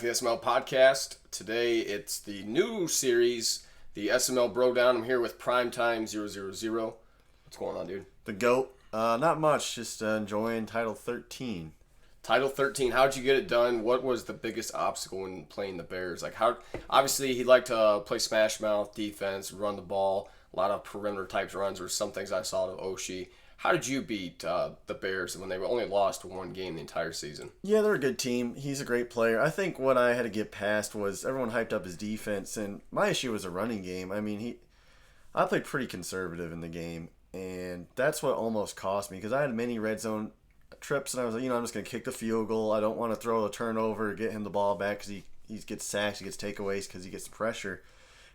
to the SML Podcast. Today it's the new series, the SML Brodown. I'm here with Primetime 000. What's going on, dude? The GOAT. Not much, just enjoying Title 13. Title 13, how'd you get it done? What was the biggest obstacle when playing the Bears? Obviously, he liked to play smash mouth, defense, run the ball, a lot of perimeter types runs, or some things I saw of Oshie. How did you beat the Bears when they only lost one game the entire season? Yeah, they're a good team. He's a great player. I think what I had to get past was everyone hyped up his defense, and my issue was a running game. I mean, I played pretty conservative in the game, and that's what almost cost me because I had many red zone trips, and I was like, I'm just going to kick the field goal. I don't want to throw a turnover, get him the ball back because he gets sacks, he gets takeaways because he gets pressure.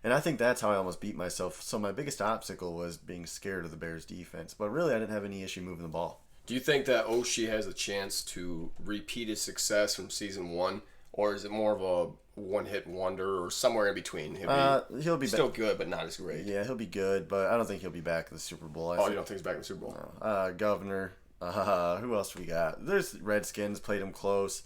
And I think that's how I almost beat myself. So my biggest obstacle was being scared of the Bears' defense. But really, I didn't have any issue moving the ball. Do you think that Oshie has a chance to repeat his success from season one? Or is it more of a one-hit wonder or somewhere in between? He'll be still good, but not as great. Yeah, he'll be good, but I don't think he'll be back in the Super Bowl. You don't think he's back in the Super Bowl? No. Governor. Who else we got? There's Redskins, played him close.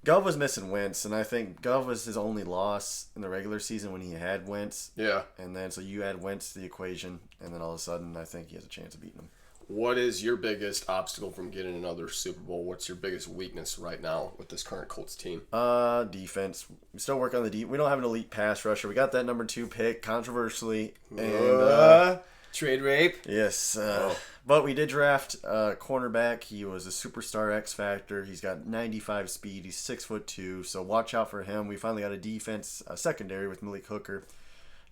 Gov was missing Wentz, and I think Gov was his only loss in the regular season when he had Wentz. Yeah. And then so you add Wentz to the equation, and then all of a sudden I think he has a chance of beating him. What is your biggest obstacle from getting another Super Bowl? What's your biggest weakness right now with this current Colts team? Defense. We still work on the deep. We don't have an elite pass rusher. We got that number 2 pick, controversially. And trade rape? Yes. But we did draft a cornerback. He was a superstar X Factor. He's got 95 speed. He's 6'2", so watch out for him. We finally got a defense secondary with Malik Hooker.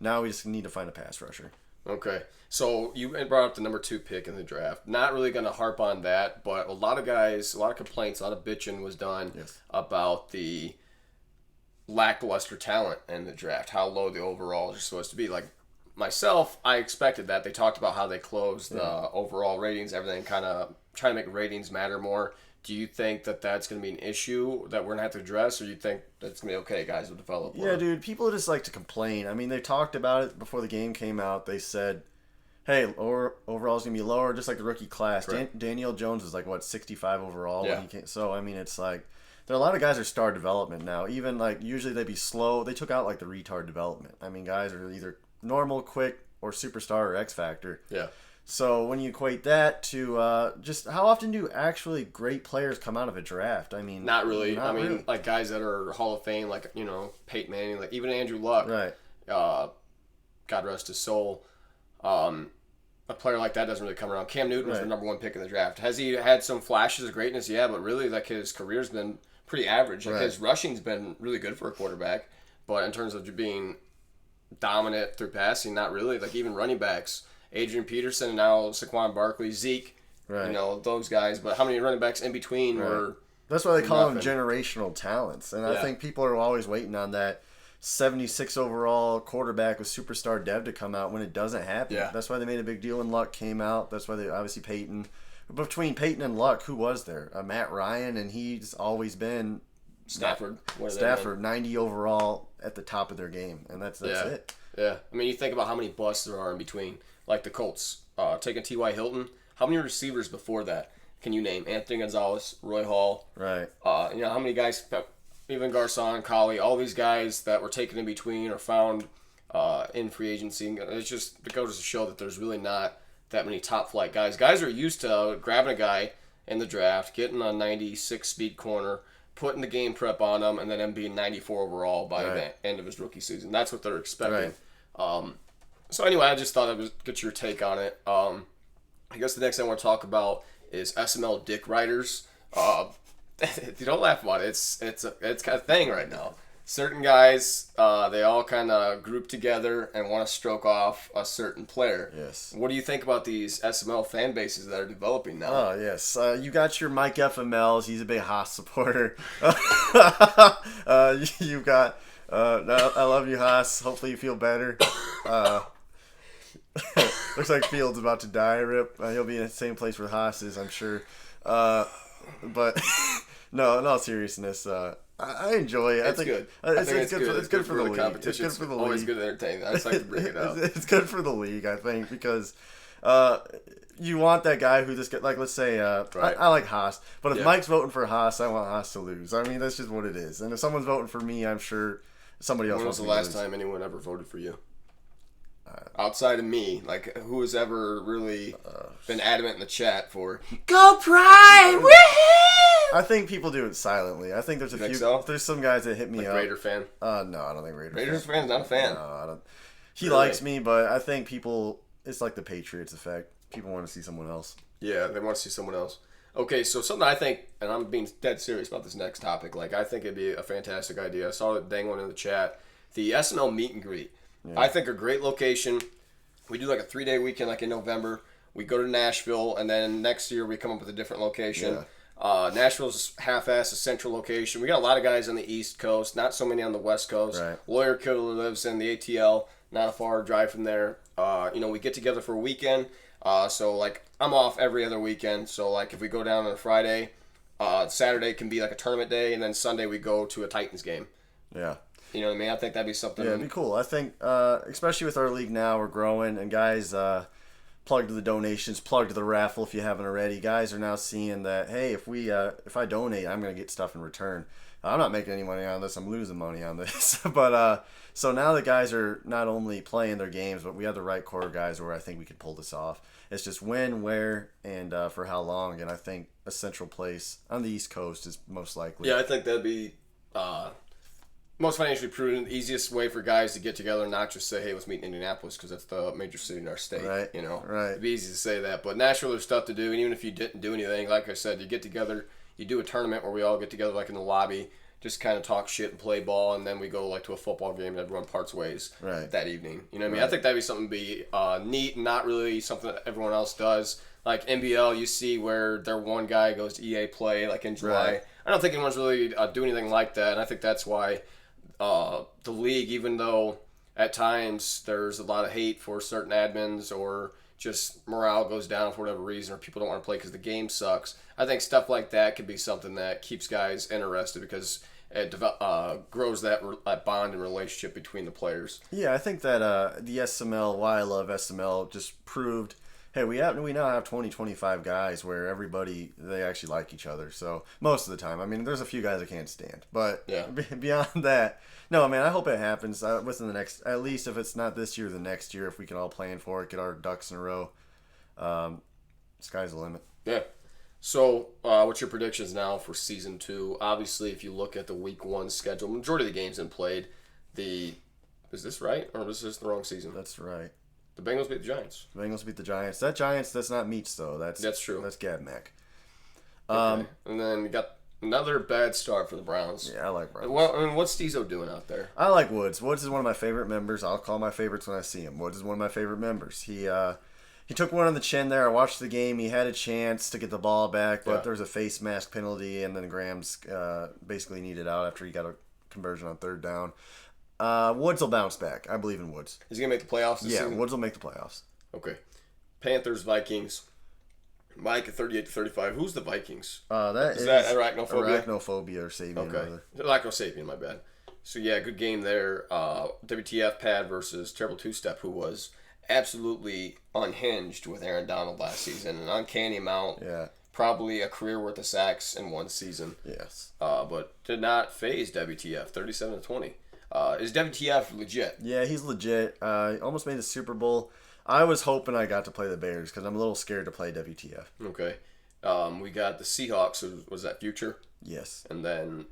Now we just need to find a pass rusher. Okay. So you brought up the number 2 pick in the draft. Not really going to harp on that, but a lot of complaints, a lot of bitching was done about the lackluster talent in the draft, how low the overalls are supposed to be. Like, myself, I expected that. They talked about how they closed the overall ratings, everything, kind of trying to make ratings matter more. Do you think that that's going to be an issue that we're going to have to address, or you think that's going to be okay, guys will develop? Yeah, dude, people just like to complain. I mean, they talked about it before the game came out. They said, hey, overall's going to be lower, just like the rookie class. Daniel Jones was 65 overall when he came. So, I mean, it's like, there are a lot of guys are star development now. Even, usually they'd be slow. They took out, the retard development. I mean, guys are either normal, quick, or superstar or X Factor. Yeah. So when you equate that to just how often do actually great players come out of a draft? I mean, not really. Like guys that are Hall of Fame, Peyton Manning, even Andrew Luck. Right. God rest his soul. A player like that doesn't really come around. Cam Newton was the number 1 pick in the draft. Has he had some flashes of greatness? Yeah, but really, his career's been pretty average. His rushing's been really good for a quarterback, but in terms of being dominant through passing, not really. Even running backs, Adrian Peterson and now Saquon Barkley, Zeke, those guys. But how many running backs in between were? That's why they call them generational talents. And I think people are always waiting on that 76 overall quarterback with superstar dev to come out when it doesn't happen. Yeah. That's why they made a big deal when Luck came out. That's why they obviously Peyton. Between Peyton and Luck, who was there? Matt Ryan, and he's always been Stafford, 90 overall at the top of their game, and that's it. Yeah, I mean, you think about how many busts there are in between, like the Colts taking T.Y. Hilton. How many receivers before that can you name? Anthony Gonzalez, Roy Hall. Right. How many guys? Even Garcon, Collie, all these guys that were taken in between or found in free agency. It goes to show that there's really not that many top flight guys. Guys are used to grabbing a guy in the draft, getting a 96 speed corner, putting the game prep on him, and then him being 94 overall by the end of his rookie season. That's what they're expecting. Right. So anyway, I just thought I would get your take on it. I guess the next thing I want to talk about is SML Dick Riders. You don't laugh about it. It's kind of thing right now. Certain guys, they all kind of group together and want to stroke off a certain player. Yes. What do you think about these SML fan bases that are developing now? Oh, yes. You got your Mike FMLs. He's a big Haas supporter. You've got, I love you, Haas. Hopefully you feel better. Looks like Fields about to die, Rip. He'll be in the same place where Haas is, I'm sure. But no, in all seriousness, I enjoy it. It's good. It's good for the league. It's good for the league. Always good to entertain. I just like to bring it up. It's good for the league, I think, because you want that guy who just get like, let's say, I like Haas, but if Mike's voting for Haas, I want Haas to lose. I mean, that's just what it is. And if someone's voting for me, I'm sure somebody else. When was the last time anyone ever voted for you? Outside of me, like who has ever really been adamant in the chat for Go Pride? Woohoo! I think people do it silently. I think there's a few. So? There's some guys that hit me up. Raider fan? No, I don't think Raiders fan's not a fan. No, I don't. He likes me, but I think people. It's like the Patriots effect. People want to see someone else. Yeah, they want to see someone else. Okay, so something I think, and I'm being dead serious about this next topic. Like I think it'd be a fantastic idea. I saw it dang one in the chat. The SML meet and greet. Yeah. I think a great location. We do like a 3-day weekend, like in November. We go to Nashville, and then next year we come up with a different location. Yeah. Nashville's half-assed a central location. We got a lot of guys on the East Coast, not so many on the West Coast. Right. Lawyer Killer lives in the ATL, not a far drive from there. We get together for a weekend. So like I'm off every other weekend. So like if we go down on a Friday, Saturday can be like a tournament day, and then Sunday we go to a Titans game. Yeah. You know what I mean? I think that'd be something. Yeah, it'd be cool. I think, especially with our league now, we're growing, and guys, plug to the donations, plug to the raffle if you haven't already. Guys are now seeing that, hey, if I donate, I'm gonna get stuff in return. I'm not making any money on this. I'm losing money on this. But so now the guys are not only playing their games, but we have the right core guys where I think we could pull this off. It's just when, where, and for how long. And I think a central place on the East Coast is most likely. Yeah, I think that'd be most financially prudent, easiest way for guys to get together and not just say, hey, let's meet in Indianapolis because that's the major city in our state. Right. Right. It'd be easy to say that. But Nashville, there's stuff to do. And even if you didn't do anything, like I said, you get together, you do a tournament where we all get together like in the lobby, just kind of talk shit and play ball, and then we go like to a football game and everyone parts ways that evening. You know what I mean? I think that'd be something to be neat and not really something that everyone else does. Like NBL, you see where their one guy goes to EA Play like in July. Right. I don't think anyone's really doing anything like that, and I think that's why the league, even though at times there's a lot of hate for certain admins or just morale goes down for whatever reason or people don't want to play because the game sucks, I think stuff like that could be something that keeps guys interested because it grows that bond and relationship between the players. Yeah, I think that the SML, why I love SML, just proved, hey, we now have 20, 25 guys where everybody, they actually like each other. So most of the time, I mean, there's a few guys I can't stand. But beyond that, no, man, I hope it happens within the next, at least if it's not this year, the next year, if we can all plan for it, get our ducks in a row. Sky's the limit. Yeah. So, what's your predictions now for Season 2? Obviously, if you look at the Week 1 schedule, majority of the games have been played. Is this right? Or is this the wrong season? That's right. The Bengals beat the Giants. The Bengals beat the Giants. That Giants, that's not Meats, though. That's true. That's Gadmack. Okay. And then you got another bad start for the Browns. Yeah, I like Browns. Well, I mean, what's Stezo doing out there? I like Woods. Woods is one of my favorite members. I'll call my favorites when I see him. Woods is one of my favorite members. He took one on the chin there. I watched the game. He had a chance to get the ball back, but there was a face mask penalty, and then Graham's basically needed out after he got a conversion on third down. Woods will bounce back. I believe in Woods. Is he going to make the playoffs this season? Yeah, Woods will make the playoffs. Okay. Panthers, Vikings. Mike at 38-35. Who's the Vikings? Is that arachnophobia? Arachnophobia or Sabian. Okay. Arachnosabian, my bad. So, yeah, good game there. WTF Pad versus Terrible Two-Step, who was absolutely unhinged with Aaron Donald last season. An uncanny amount. Yeah. Probably a career worth of sacks in one season. Yes. But did not phase WTF, 37-20. Is WTF legit? Yeah, he's legit. Almost made the Super Bowl. I was hoping I got to play the Bears because I'm a little scared to play WTF. Okay. We got the Seahawks. Was that Future? Yes. And then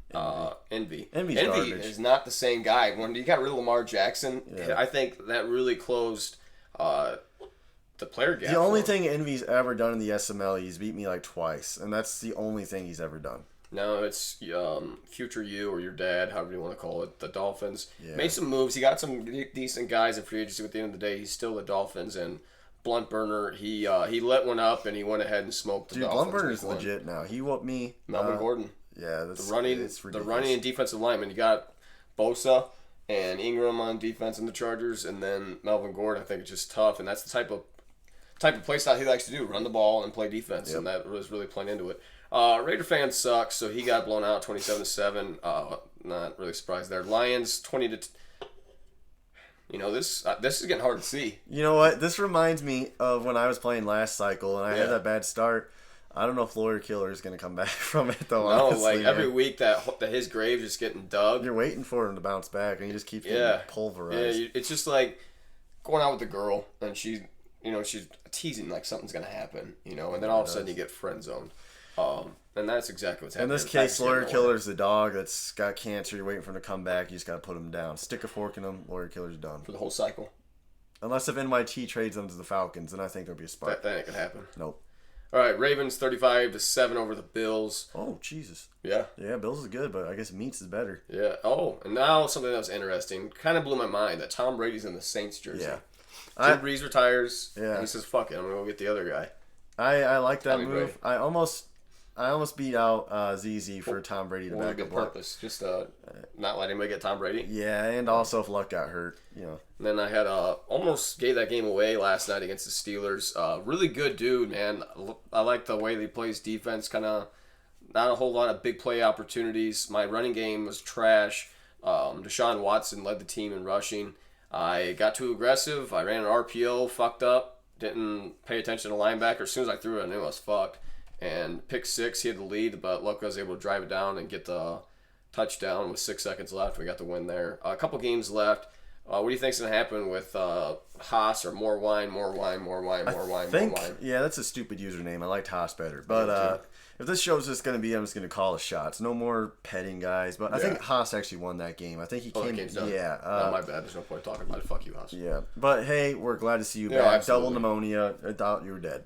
Envy. Envy is not the same guy. When you got rid of Lamar Jackson, I think that really closed the player gap. The only thing Envy's ever done in the SML, he's beat me like twice, and that's the only thing he's ever done. No, it's Future You or your dad, however you want to call it. The Dolphins made some moves. He got some decent guys in free agency. At the end of the day, he's still the Dolphins. And Blunt Burner, he let one up and he went ahead and smoked the Dolphins. Blunt Burner's legit now. He whooped me. Melvin Gordon. Yeah, that's the running and defensive lineman. You got Bosa and Ingram on defense in the Chargers, and then Melvin Gordon. I think it's just tough, and that's the type of play style he likes to do: run the ball and play defense, and that was really playing into it. Raider fan sucks, so he got blown out 27-7. Not really surprised there. Lions 20-. this is getting hard to see. You know what? This reminds me of when I was playing last cycle and I had that bad start. I don't know if Lawyer Killer is going to come back from it, though, No, honestly. every week that his grave's just getting dug. You're waiting for him to bounce back, and he just keeps getting pulverized. Yeah, it's just like going out with a girl, and she's teasing like something's going to happen, and then all of a sudden you get friend zoned. And that's exactly what's happening. In this case, Lawyer Killer's the dog that's got cancer. You're waiting for him to come back. You just got to put him down. Stick a fork in him. Lawyer Killer's done. For the whole cycle. Unless if NYT trades them to the Falcons, then I think there'll be a spark. That ain't going to happen. Nope. All right, Ravens 35-7 over the Bills. Oh, Jesus. Yeah. Yeah, Bills is good, but I guess Meats is better. Yeah. Oh, and now something that was interesting. Kind of blew my mind that Tom Brady's in the Saints jersey. Yeah. Drew Brees retires, and he says, fuck it, I'm going to go get the other guy. I like that move. I almost beat out ZZ for Tom Brady to back up. Purpose, just not let anybody get Tom Brady. Yeah, and also if Luck got hurt, And then I had almost gave that game away last night against the Steelers. Really good dude, man. I like the way he plays defense. Kind of not a whole lot of big play opportunities. My running game was trash. Deshaun Watson led the team in rushing. I got too aggressive. I ran an RPO, fucked up. Didn't pay attention to linebacker. As soon as I threw it, I knew I was fucked. And pick 6, he had the lead, but Luck was able to drive it down and get the touchdown with 6 seconds left. We got the win there. A couple games left. What do you think's going to happen with Haas or more wine? Yeah, that's a stupid username. I liked Haas better. But if this show's just going to be, I'm just going to call the shots. No more petting guys. But I think Haas actually won that game. I think he came. The game's done. Yeah. No, my bad. There's no point talking about it. Fuck you, Haas. Yeah. But hey, we're glad to see you back. Absolutely. Double pneumonia. I thought you were dead.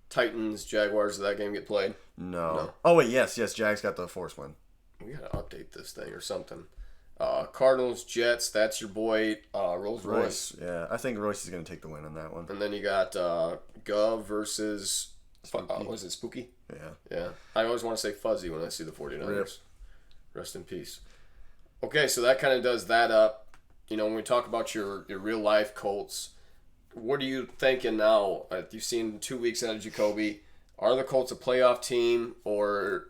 Titans, Jaguars, did that game get played? No. Oh, wait, yes. Jags got the force win. We got to update this thing or something. Cardinals, Jets, that's your boy, Rolls Royce. Yeah, I think Royce is going to take the win on that one. And then you got Gov versus, was it Spooky? Yeah. I always want to say Fuzzy when I see the 49ers. Rip. Rest in peace. Okay, so that kind of does that up. When we talk about your real-life Colts, what are you thinking now? You've seen 2 weeks out of Jacoby. Are the Colts a playoff team, or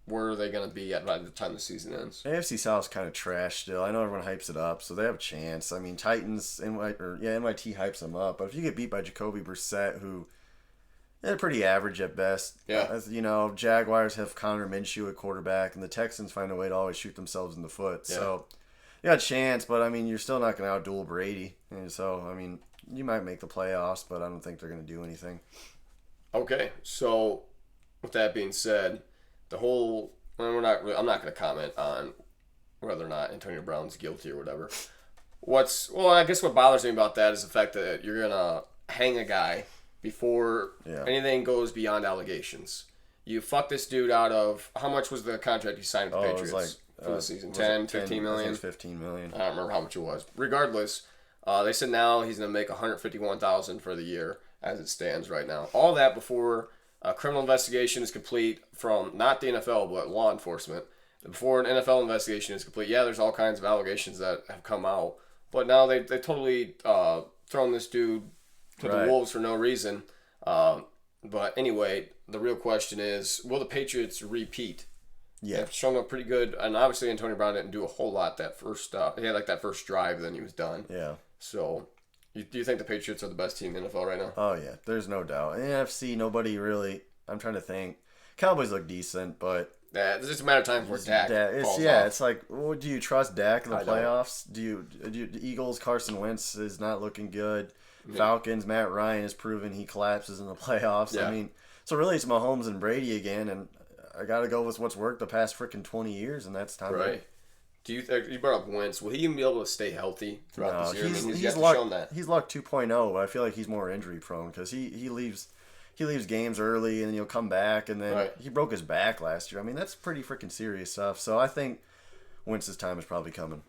where are they going to be at by the time the season ends? AFC South's kind of trash still. I know everyone hypes it up, so they have a chance. I mean, Titans, NYT hypes them up. But if you get beat by Jacoby Brissett, who they're pretty average at best. Yeah. Jaguars have Connor Minshew at quarterback, and the Texans find a way to always shoot themselves in the foot. Yeah. So you got a chance, but, you're still not going to outduel Brady. And so, you might make the playoffs, but I don't think they're going to do anything. Okay, so with that being said, I'm not going to comment on whether or not Antonio Brown's guilty or whatever. I guess what bothers me about that is the fact that you're going to hang a guy before anything goes beyond allegations. You fuck this dude out of, how much was the contract he signed with the Patriots for the season? 10, 15 million? 15 million. I don't remember how much it was. Regardless, they said now he's going to make $151,000 for the year as it stands right now. All that before a criminal investigation is complete from not the NFL but law enforcement. Before an NFL investigation is complete, there's all kinds of allegations that have come out. But now they totally thrown this dude to the wolves for no reason. But anyway, the real question is, will the Patriots repeat? Yeah. They've shown up pretty good. And obviously Antonio Brown didn't do a whole lot that first he had that first drive, then he was done. Yeah. So, do you think the Patriots are the best team in the NFL right now? Oh, yeah. There's no doubt. In the NFC, nobody really... I'm trying to think. Cowboys look decent, but... Yeah, it's just a matter of time before Dak falls off. It's like, do you trust Dak in the playoffs? The Eagles, Carson Wentz is not looking good. Yeah. Falcons, Matt Ryan has proven he collapses in the playoffs. Yeah. So really it's Mahomes and Brady again, and I got to go with what's worked the past freaking 20 years, and that's Tom Brady. Do you think, you brought up Wentz, will he even be able to stay healthy throughout this year? He's shown that. He's luck 2.0, but I feel like he's more injury prone because he leaves games early and then he'll come back, and then he broke his back last year. That's pretty freaking serious stuff. So I think Wentz's time is probably coming.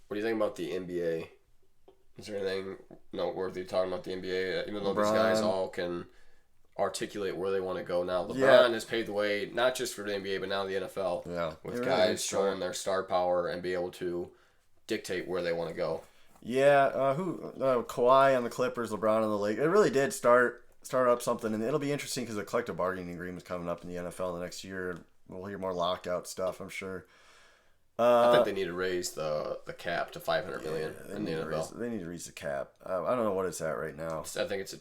What do you think about the NBA? Is there anything noteworthy talking about the NBA? Even though these guys all can articulate where they want to go now. LeBron has paved the way, not just for the NBA, but now the NFL. Yeah. With guys showing their star power and be able to dictate where they want to go. Yeah. Kawhi on the Clippers, LeBron on the Lakers. It really did start up something, and it'll be interesting because the collective bargaining agreement is coming up in the NFL the next year. We'll hear more lockout stuff, I'm sure. I think they need to raise the cap to $500 million in the NFL. They need to raise the cap. I don't know what it's at right now. I think it's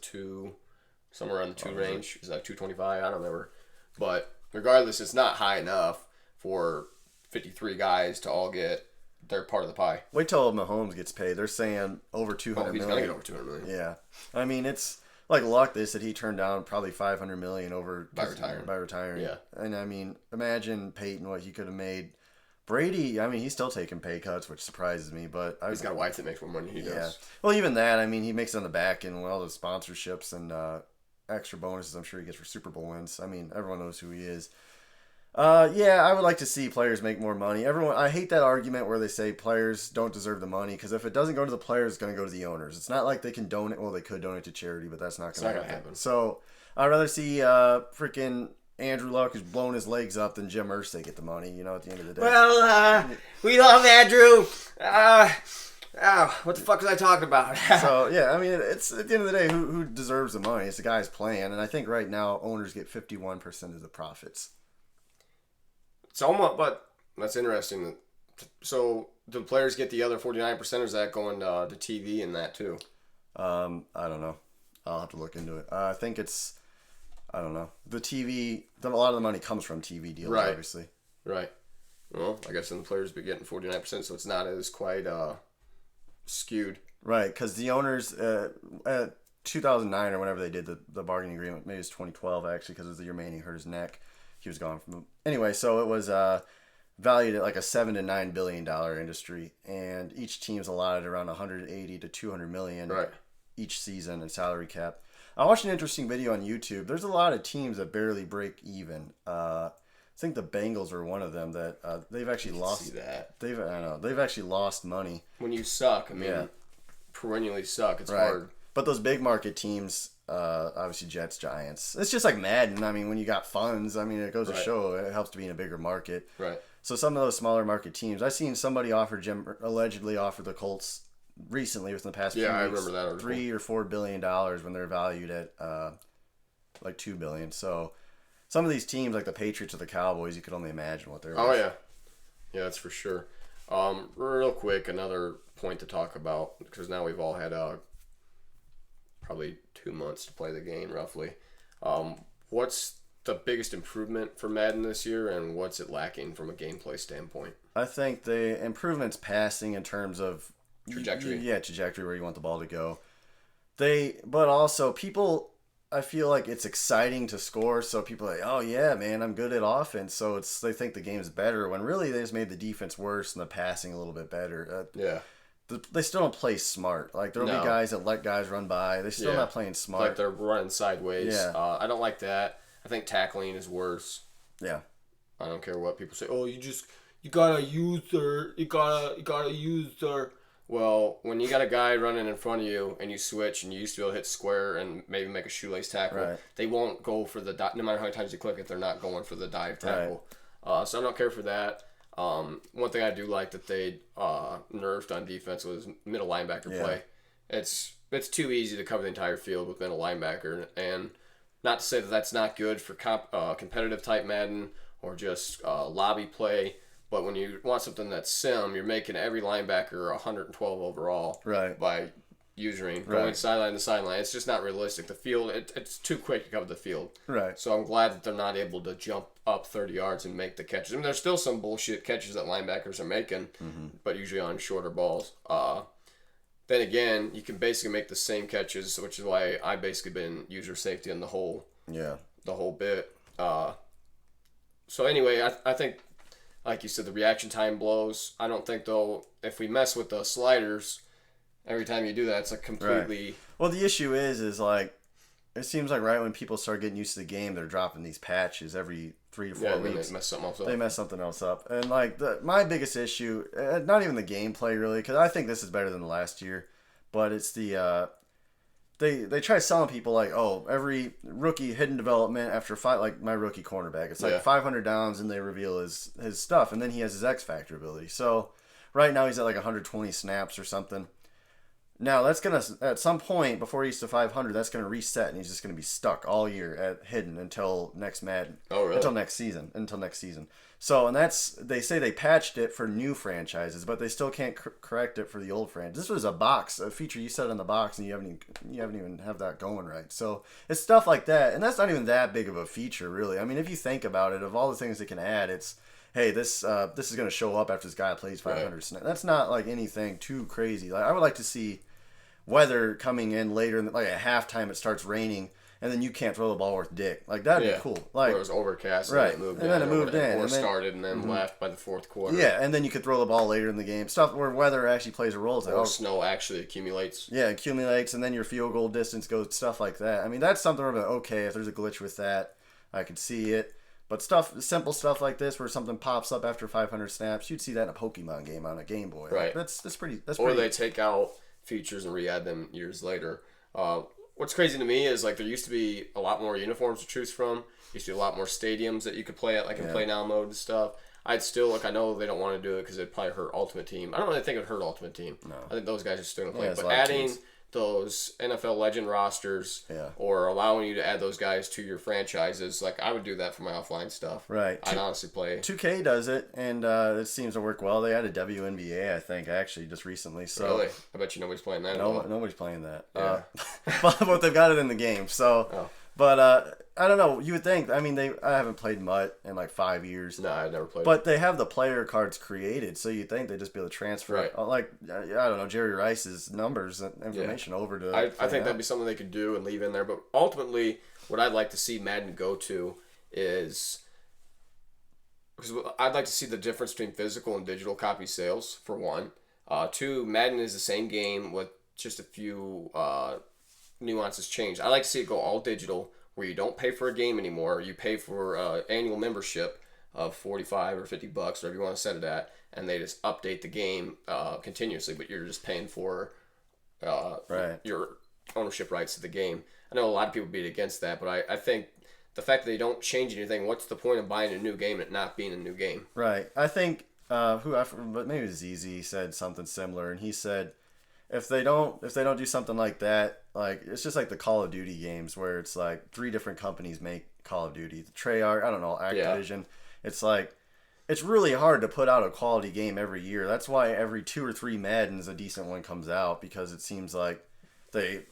somewhere around the 2 range. Is that 225? I don't remember. But regardless, it's not high enough for 53 guys to all get their part of the pie. Wait till Mahomes gets paid. They're saying over $200 million. He's gonna get over $200 million. Yeah, I mean it's like Luck. They said he turned down probably $500 million by retiring. Yeah, and I mean, imagine Peyton what he could have made. Brady, I mean, he's still taking pay cuts, which surprises me. But he's got a wife that makes more money than he does. Yeah. Well, even that, I mean, he makes it on the back end with all the sponsorships and extra bonuses I'm sure he gets for Super Bowl wins. I mean, everyone knows who he is. Yeah, I would like to see players make more money. I hate that argument where they say players don't deserve the money, because if it doesn't go to the players, it's going to go to the owners. It's not like they can donate. Well, they could donate to charity, but that's not going to happen. So I'd rather see freaking Andrew Luck, who's blown his legs up, than Jim Irsay get the money, at the end of the day. Well, we love Andrew. What the fuck was I talking about? So, yeah, I mean, it's at the end of the day, who deserves the money? It's the guys playing, and I think right now owners get 51% of the profits. Somewhat, but that's interesting. So, do the players get the other 49%, or is that going to TV and that too? I don't know. I'll have to look into it. I think it's... I don't know. The TV, a lot of the money comes from TV deals, obviously. Right. Well, I guess then the players be getting 49%, so it's not as quite skewed. Right, because the owners, at 2009 or whenever they did the bargaining agreement, maybe it was 2012 actually, because it was the year Manning hurt his neck. He was gone from... Anyway, so it was valued at like a $7 to $9 billion industry, and each team's allotted around 180 to 200 million each season in salary cap. I watched an interesting video on YouTube. There's a lot of teams that barely break even. I think the Bengals are one of them that they've actually lost. See that? They've actually lost money. When you suck, perennially suck. It's hard. But those big market teams, obviously Jets, Giants. It's just like Madden. I mean, when you got funds, it goes to show it helps to be in a bigger market. Right. So some of those smaller market teams, I've seen somebody allegedly offer the Colts recently within the past few weeks, I remember that article. $3 or $4 billion when they're valued at like $2 billion. So some of these teams, like the Patriots or the Cowboys, you could only imagine what they're. Oh yeah, that's for sure. Real quick, another point to talk about, because now we've all had probably 2 months to play the game roughly. What's the biggest improvement for Madden this year, and what's it lacking from a gameplay standpoint? I think the improvement's passing in terms of trajectory. Trajectory, where you want the ball to go. But also people, I feel like it's exciting to score, so people are like, oh yeah, man, I'm good at offense, so they think the game's better, when really they just made the defense worse and the passing a little bit better. They still don't play smart. Like, there'll be guys that let guys run by. They're still not playing smart. Like they're running sideways. Yeah. I don't like that. I think tackling is worse. Yeah. I don't care what people say. Oh, you gotta use their. You gotta use their. Well, when you got a guy running in front of you and you switch and you used to be able to hit square and maybe make a shoelace tackle, they won't go for the dive. No matter how many times you click it, they're not going for the dive tackle. So I don't care for that. One thing I do like that they nerfed on defense was middle linebacker play. It's too easy to cover the entire field with middle linebacker, and not to say that that's not good for competitive type Madden or just lobby play. But when you want something that's sim, you're making every linebacker 112 overall by going sideline to sideline. It's just not realistic. The field, it's too quick to cover the field. Right. So I'm glad that they're not able to jump up 30 yards and make the catches. There's still some bullshit catches that linebackers are making, but usually on shorter balls. Then again, you can basically make the same catches, which is why I basically been user safety in the whole bit. So anyway, I think, like you said, the reaction time blows. I don't think, though, if we mess with the sliders, every time you do that, it's like completely... Right. Well, the issue is like, it seems like right when people start getting used to the game, they're dropping these patches every 3 to 4 weeks. They mess something else up. They mess something else up. And like, my biggest issue, not even the gameplay really, because I think this is better than the last year, but it's the... They try selling people like, oh, every rookie hidden development after like my rookie cornerback. It's like 500 downs and they reveal his stuff, and then he has his X Factor ability. So right now he's at like 120 snaps or something. Now that's gonna at some point before he gets to 500, that's gonna reset, and he's just gonna be stuck all year at hidden until next Madden. Oh, really? Until next season. So, and they say they patched it for new franchises, but they still can't correct it for the old franchise. This was a feature you set on the box, and you haven't even have that going right. So it's stuff like that, and that's not even that big of a feature, really. I mean, if you think about it, of all the things they can add, it's hey, this is going to show up after this guy plays 500 Right. snaps. That's not like anything too crazy. Like I would like to see weather coming in later, like at halftime, it starts raining. And then you can't throw the ball worth dick. Like, that'd be cool. Like, where it was overcast right. and And then it moved in. Or And then, started and then left by the fourth quarter. yeah, and then you could throw the ball later in the game. Stuff where weather actually plays a role. It's like, Or snow actually accumulates. yeah, accumulates, and then your field goal distance goes, stuff like that. I mean, that's something where, okay, if there's a glitch with that, I could see it. But simple stuff like this, where something pops up after 500 snaps, you'd see that in a Pokemon game on a Game Boy. Right. Like, that's pretty. Or they take out features and re-add them years later. What's crazy to me is like there used to be a lot more uniforms to choose from. Used to be a lot more stadiums that you could play at, like in Play Now mode and stuff. I'd still I know they don't want to do it because it'd probably hurt Ultimate Team. I don't really think it would hurt Ultimate Team. No. I think those guys are still gonna play. Yeah, it's but a lot of adding teams. those NFL legend rosters, or allowing you to add those guys to your franchises, like I would do that for my offline stuff. Right. I'd honestly play. 2K does it, and it seems to work well. They added WNBA, I think, actually, just recently. So Really? I bet you nobody's playing that at all. nobody's playing that. Yeah. But they've got it in the game. So, Oh. but I don't know. You would think. I mean, I haven't played Mutt in like 5 years. No, I've never played. But they have the player cards created, so you'd think they'd just be able to transfer, Right. like I don't know, Jerry Rice's numbers and information over to. I think that'd be something they could do and leave in there. But ultimately, what I'd like to see Madden go to is because I'd like to see the difference between physical and digital copy sales, for one. Two, Madden is the same game with just a few nuances changed. I like to see it go all digital, where you don't pay for a game anymore. You pay for annual membership of $45 or $50, whatever you want to set it at, and they just update the game continuously, but you're just paying for your ownership rights to the game. I know a lot of people beat against that, but I think the fact that they don't change anything, what's the point of buying a new game and it not being a new game? Right. I think but maybe it was ZZ said something similar, and he said if they don't do something like that, like it's just like the Call of Duty games where it's like 3 different companies make Call of Duty. The Treyarch, I don't know, Activision. It's like it's really hard to put out a quality game every year. That's why every 2 or 3 Maddens a decent one comes out, because it seems like the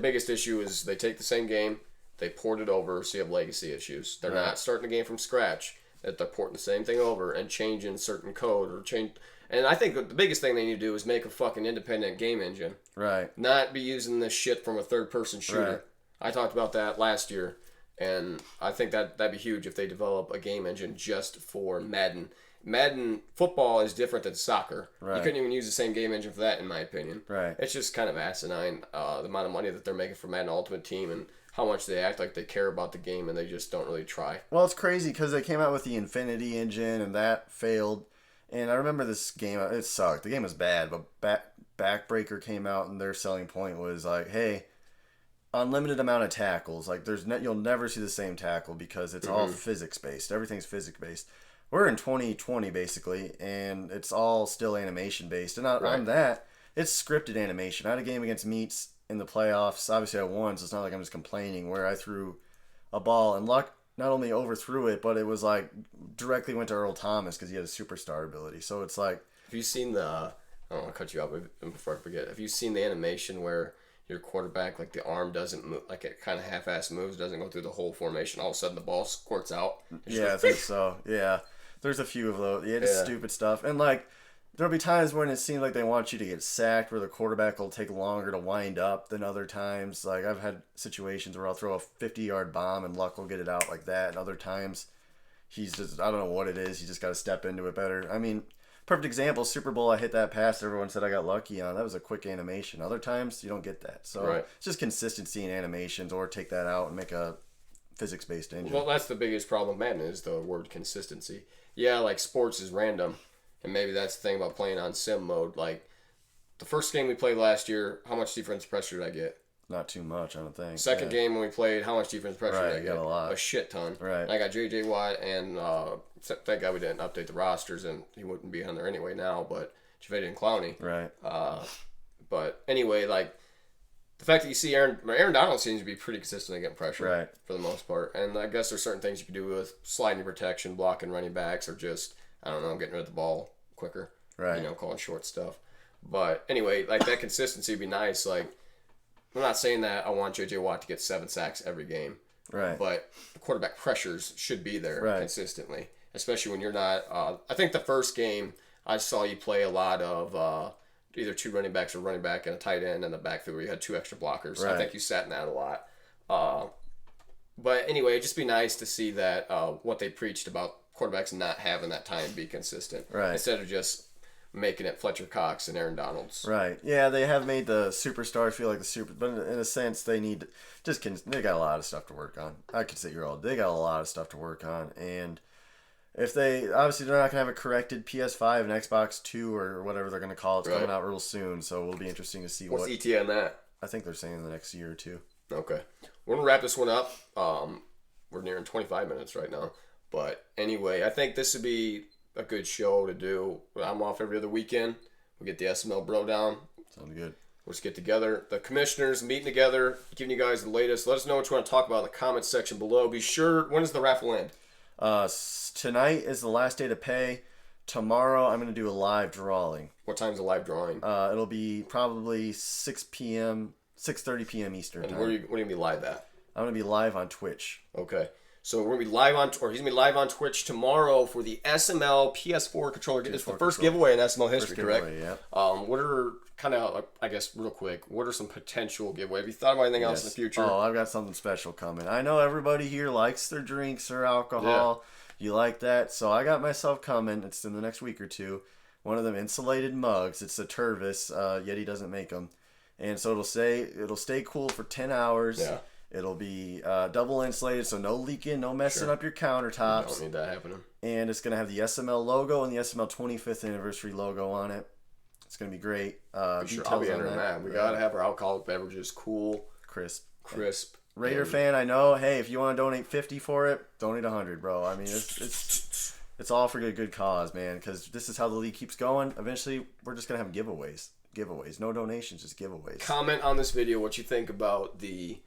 biggest issue is they take the same game, they port it over, so you have legacy issues. They're not starting the game from scratch. That they're porting the same thing over and changing certain code or change. And I think the biggest thing they need to do is make a fucking independent game engine. Right. Not be using this shit from a third-person shooter. Right. I talked about that last year, and I think that'd be huge if they develop a game engine just for Madden. Madden football is different than soccer. Right. You couldn't even use the same game engine for that, in my opinion. Right. It's just kind of asinine, the amount of money that they're making for Madden Ultimate Team and how much they act like they care about the game and they just don't really try. Well, it's crazy because they came out with the Infinity engine and that failed. And I remember this game, it sucked. The game was bad, but Backbreaker came out and their selling point was like, hey, unlimited amount of tackles. Like you'll never see the same tackle because it's all physics based. Everything's physics based. We're in 2020 basically, and it's all still animation based. And on that, it's scripted animation. I had a game against Meats in the playoffs. Obviously I won, so it's not like I'm just complaining, where I threw a ball and Luck not only overthrew it, but it was like directly went to Earl Thomas because he had a superstar ability. So it's like, have you seen I don't want to cut you off before I forget. Have you seen the animation where your quarterback, like the arm doesn't move, like it kind of half-ass moves, doesn't go through the whole formation, all of a sudden the ball squirts out? I think so. Yeah. There's a few of those. Yeah, just stupid stuff. And like, there'll be times when it seems like they want you to get sacked, where the quarterback will take longer to wind up than other times. Like, I've had situations where I'll throw a 50-yard bomb and Luck will get it out like that. And other times, he's just, I don't know what it is. He just got to step into it better. I mean, perfect example, Super Bowl, I hit that pass. Everyone said I got lucky on. That was a quick animation. Other times, you don't get that. So it's just consistency in animations, or take that out and make a physics-based engine. Well, that's the biggest problem, Madden, is the word consistency. Yeah, like sports is random. And maybe that's the thing about playing on sim mode. Like, the first game we played last year, how much defense pressure did I get? Not too much, I don't think. Second game when we played, how much defense pressure did I get? Got a lot. A shit ton. Right. I got J.J. Watt, and thank God we didn't update the rosters, and he wouldn't be on there anyway now, but Javade and Clowney. Right. But anyway, like the fact that you see Aaron Donald seems to be pretty consistent at getting pressure for the most part. And I guess there's certain things you can do with sliding protection, blocking running backs, or just, I don't know, getting rid of the ball quicker. Right. You know, calling short stuff. But anyway, like that consistency would be nice. Like, I'm not saying that I want J.J. Watt to get 7 sacks every game. Right. But the quarterback pressures should be there consistently, especially when you're not. I think the first game I saw you play a lot of either 2 running backs or running back and a tight end in the backfield where you had 2 extra blockers. Right. I think you sat in that a lot. But anyway, it'd just be nice to see that what they preached about quarterbacks not having that time to be consistent. Right. Instead of just making it Fletcher Cox and Aaron Donald's. Right. Yeah, they have made the superstars feel like the super, but in a sense, they need they got a lot of stuff to work on. I could sit here all day. They got a lot of stuff to work on, and if they obviously they're not gonna have a corrected PS5 and Xbox 2 or whatever they're gonna call it. It's coming out real soon, so it'll be interesting to see what's the ETA on that. I think they're saying in the next year or 2. Okay, we're gonna wrap this one up. We're nearing 25 minutes right now, but anyway, I think this would be a good show to do. I'm off every other weekend. We'll get the SML Brodown. Sounds good. We'll just get together. The commissioners meeting together, giving you guys the latest. Let us know what you want to talk about in the comments section below. Be sure, when does the raffle end? Tonight is the last day to pay. Tomorrow I'm going to do a live drawing. What time's the live drawing? It'll be probably 6 p.m., 6:30 p.m. Eastern time. Where are you going to be live at? I'm going to be live on Twitch. Okay. So we're gonna be live on, or he's gonna be live on Twitch tomorrow for the SML PS4 controller. It's the first giveaway in SML history, correct? Yeah. What are kind of, I guess, real quick? What are some potential giveaway? Have you thought about anything else in the future? Oh, I've got something special coming. I know everybody here likes their drinks or alcohol. Yeah. You like that, so I got myself coming. It's in the next week or 2. One of them insulated mugs. It's a Tervis. Yeti doesn't make them, and so it'll stay cool for 10 hours. Yeah. It'll be double insulated, so no leaking, no messing up your countertops. Don't need that happening. And it's going to have the SML logo and the SML 25th anniversary logo on it. It's going to be great. Sure, I'll be entering that. We got to have our alcoholic beverages cool. Crisp. Raider fan, I know. Hey, if you want to donate $50 for it, donate $100, bro. I mean, it's all for a good cause, man, because this is how the league keeps going. Eventually, we're just going to have giveaways. No donations, just giveaways. Comment on this video what you think about the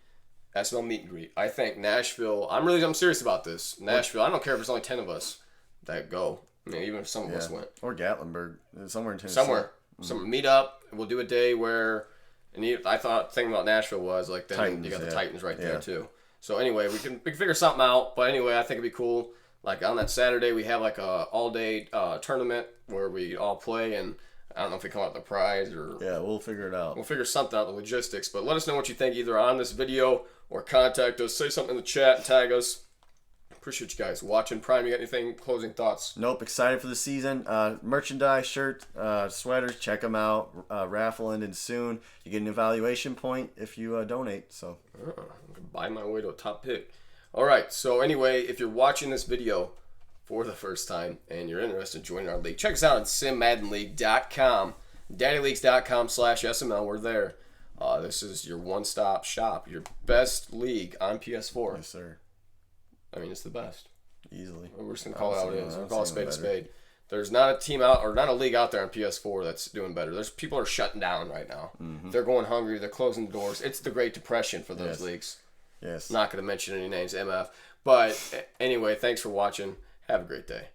SML meet and greet. I think Nashville. I'm serious about this. Nashville. I don't care if there's only 10 of us that go. I mean, even if some of us went. Or Gatlinburg, somewhere in Tennessee. Some meet up. We'll do a day where. And I thought the thing about Nashville was like then Titans, you got the Titans right there too. So anyway, we can figure something out. But anyway, I think it'd be cool. Like on that Saturday, we have like a all day tournament where we all play, and I don't know if we come out with the prize or. Yeah, we'll figure it out. We'll figure something out, the logistics. But let us know what you think either on this video or contact us. Say something in the chat. Tag us. Appreciate you guys watching. Prime, you got anything? Closing thoughts? Nope. Excited for the season. Merchandise, shirt, sweaters. Check them out. Raffle ending soon. You get an evaluation point if you donate. So I'm gonna buy my way to a top pick. All right. So anyway, if you're watching this video for the first time and you're interested in joining our league, check us out on simmaddenleague.com, daddyleagues.com/SML. We're there. This is your one-stop shop, your best league on PS4. Yes, sir. I mean, it's the best. Easily. We're just going to call it how it is. We're going to call it spade a spade. There's not a team out, or not a league out there on PS4 that's doing better. There's people are shutting down right now. Mm-hmm. They're going hungry. They're closing the doors. It's the Great Depression for those leagues. Yes. Not going to mention any names, MF. But anyway, thanks for watching. Have a great day.